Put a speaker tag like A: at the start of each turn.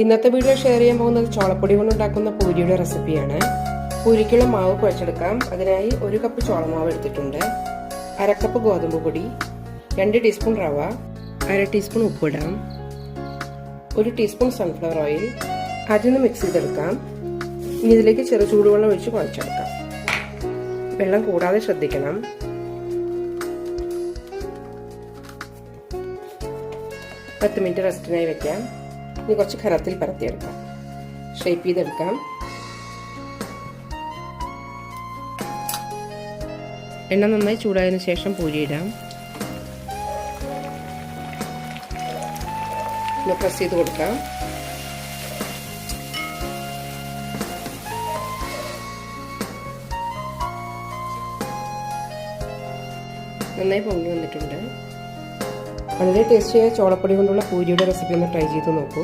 A: ഇന്നത്തെ video share ചെയ്യാൻ പോകുന്നത് ചോളപ്പൊടി കൊണ്ടുണ്ടാക്കുന്ന പൂരിയുടെ റെസിപ്പിയാണ്. പൂരിക്കുള്ള മാവ് കുഴച്ചെടുക്കാം. അതിനായി 1 കപ്പ് ചോളമാവ് എടുത്തിട്ടുണ്ട്, 1/2 കപ്പ് ഗോതമ്പ് പൊടി, 2 ടീസ്പൂൺ റവ, 1/2 ടീസ്പൂൺ ഉപ്പിടാം, 1 ടീസ്പൂൺ സൺഫ്ലവർ ഓയിൽ. ആദ്യം മിക്സ് ചെയ്തെടുക്കാം. ഇനി ഇതിലേക്ക് ചെറു ചൂടുവെള്ളം ഒഴിച്ച് കുഴച്ചെടുക്കാം. വെള്ളം കൂടാതെ ശ്രദ്ധിക്കണം. പത്ത് മിനിറ്റ് റെസ്റ്റിനായി വെക്കാം. ഇനി കുറച്ച് കനത്തിൽ പരത്തിയെടുക്കാം. ഷേപ്പ് ചെയ്തെടുക്കാം. എണ്ണ നന്നായി ചൂടായതിനു ശേഷം പൂരിയിടാം. പ്രസ് ചെയ്ത് കൊടുക്കാം. നന്നായി പൊങ്ങി വന്നിട്ടുണ്ട്. വളരെ ടേസ്റ്റിയായ ചോളപ്പൊടി കൊണ്ടുള്ള പൂരിയുടെ റെസിപ്പി ഒന്ന് ട്രൈ ചെയ്ത് നോക്കൂ.